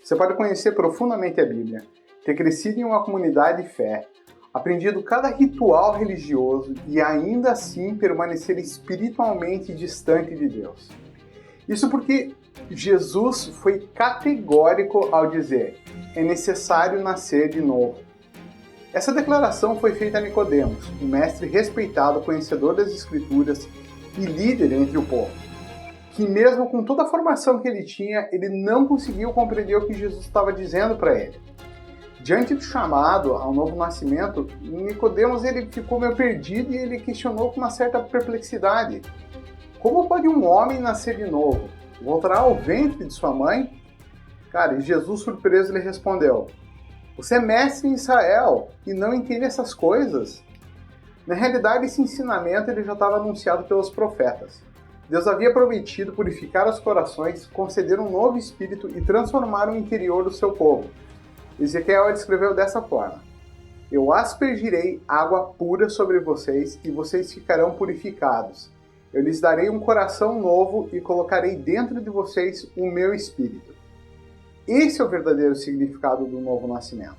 Você pode conhecer profundamente a Bíblia, ter crescido em uma comunidade de fé, aprendido cada ritual religioso e ainda assim permanecer espiritualmente distante de Deus. Isso porque Jesus foi categórico ao dizer: é necessário nascer de novo. Essa declaração foi feita a Nicodemos, um mestre respeitado, conhecedor das Escrituras e líder entre o povo, que mesmo com toda a formação que ele tinha, ele não conseguiu compreender o que Jesus estava dizendo para ele. Diante do chamado ao novo nascimento, Nicodemos ele ficou meio perdido e ele questionou com uma certa perplexidade. Como pode um homem nascer de novo? Voltará ao ventre de sua mãe? Cara, e Jesus, surpreso, lhe respondeu: você é mestre em Israel e não entende essas coisas? Na realidade, esse ensinamento ele já estava anunciado pelos profetas. Deus havia prometido purificar os corações, conceder um novo espírito e transformar o interior do seu povo. Ezequiel escreveu dessa forma: eu aspergirei água pura sobre vocês e vocês ficarão purificados. Eu lhes darei um coração novo e colocarei dentro de vocês o meu espírito. Esse é o verdadeiro significado do novo nascimento.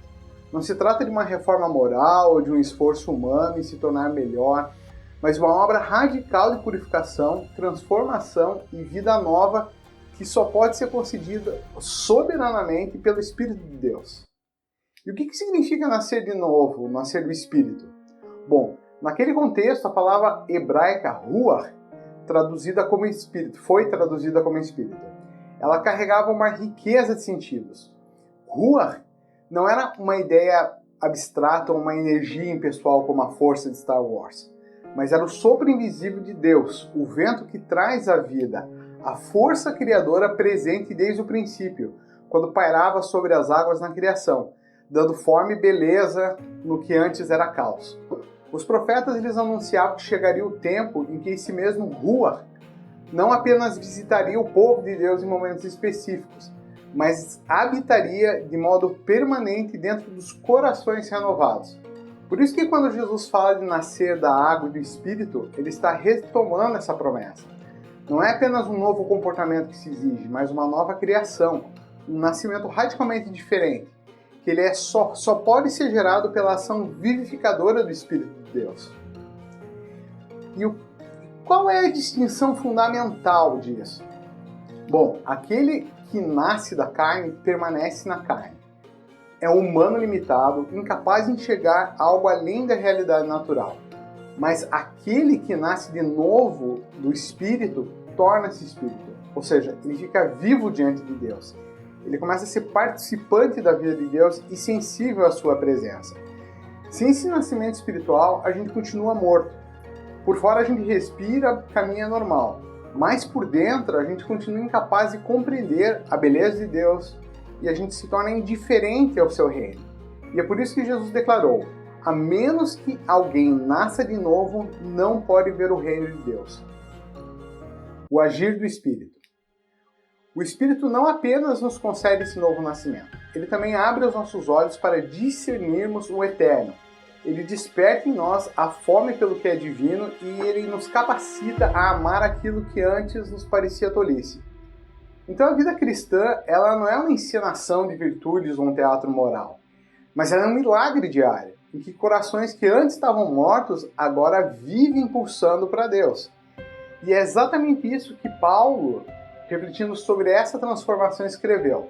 Não se trata de uma reforma moral ou de um esforço humano em se tornar melhor, mas uma obra radical de purificação, transformação e vida nova que só pode ser concedida soberanamente pelo Espírito de Deus. E o que significa nascer de novo, nascer do Espírito? Bom, naquele contexto, a palavra hebraica ruach, traduzida como Espírito, foi traduzida como Espírito. Ela carregava uma riqueza de sentidos. Ruach não era uma ideia abstrata ou uma energia impessoal como a força de Star Wars, mas era o sopro invisível de Deus, o vento que traz a vida, a força criadora presente desde o princípio, quando pairava sobre as águas na criação, dando forma e beleza no que antes era caos. Os profetas eles anunciavam que chegaria o tempo em que esse mesmo Ruach não apenas visitaria o povo de Deus em momentos específicos, mas habitaria de modo permanente dentro dos corações renovados. Por isso que quando Jesus fala de nascer da água e do Espírito, ele está retomando essa promessa. Não é apenas um novo comportamento que se exige, mas uma nova criação, um nascimento radicalmente diferente, que ele só pode ser gerado pela ação vivificadora do Espírito de Deus. E qual é a distinção fundamental disso? Bom, aquele que nasce da carne permanece na carne. É um humano limitado, incapaz de enxergar algo além da realidade natural. Mas aquele que nasce de novo do Espírito torna-se Espírito. Ou seja, ele fica vivo diante de Deus. Ele começa a ser participante da vida de Deus e sensível à sua presença. Sem esse nascimento espiritual, a gente continua morto. Por fora a gente respira, caminha normal. Mas por dentro a gente continua incapaz de compreender a beleza de Deus e a gente se torna indiferente ao seu reino. E é por isso que Jesus declarou: a menos que alguém nasça de novo, não pode ver o reino de Deus. O agir do Espírito. O Espírito não apenas nos concede esse novo nascimento, ele também abre os nossos olhos para discernirmos o eterno. Ele desperta em nós a fome pelo que é divino e ele nos capacita a amar aquilo que antes nos parecia tolice. Então a vida cristã ela não é uma encenação de virtudes ou um teatro moral, mas ela é um milagre diário, em que corações que antes estavam mortos agora vivem pulsando para Deus. E é exatamente isso que Paulo, refletindo sobre essa transformação, escreveu: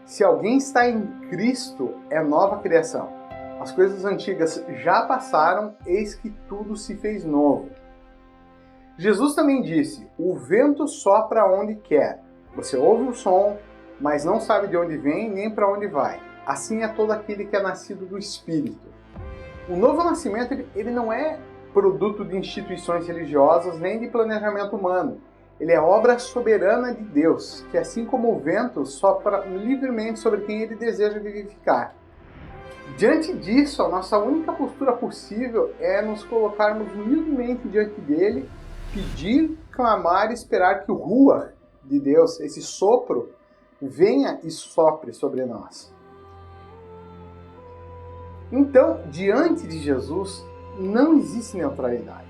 se alguém está em Cristo, é nova criação. As coisas antigas já passaram, eis que tudo se fez novo. Jesus também disse: o vento sopra onde quer. Você ouve o som, mas não sabe de onde vem nem para onde vai. Assim é todo aquele que é nascido do Espírito. O novo nascimento ele não é produto de instituições religiosas nem de planejamento humano. Ele é obra soberana de Deus, que assim como o vento sopra livremente sobre quem ele deseja vivificar. Diante disso, a nossa única postura possível é nos colocarmos humildemente diante dele, pedir, clamar e esperar que o Ruach de Deus, esse sopro, venha e sopre sobre nós. Então, diante de Jesus, não existe neutralidade.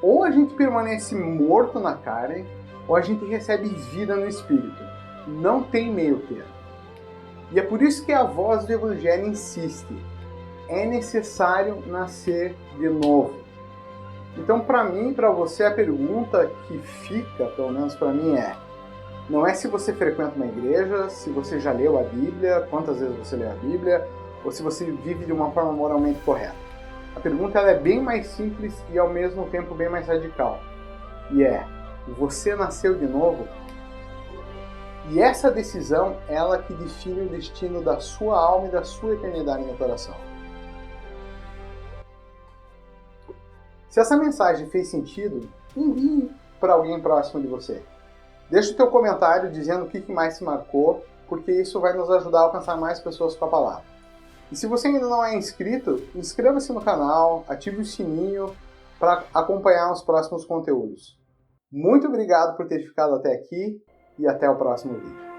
Ou a gente permanece morto na carne, ou a gente recebe vida no Espírito. Não tem meio termo. E é por isso que a voz do Evangelho insiste: é necessário nascer de novo. Então, para mim e para você, a pergunta que fica, pelo menos para mim, não é se você frequenta uma igreja, se você já leu a Bíblia, quantas vezes você lê a Bíblia, ou se você vive de uma forma moralmente correta. A pergunta ela é bem mais simples e ao mesmo tempo bem mais radical. E você nasceu de novo? E essa decisão é ela que define o destino da sua alma e da sua eternidade no coração. Se essa mensagem fez sentido, envie para alguém próximo de você. Deixe o teu comentário dizendo o que mais te marcou, porque isso vai nos ajudar a alcançar mais pessoas com a palavra. E se você ainda não é inscrito, inscreva-se no canal, ative o sininho para acompanhar os próximos conteúdos. Muito obrigado por ter ficado até aqui e até o próximo vídeo.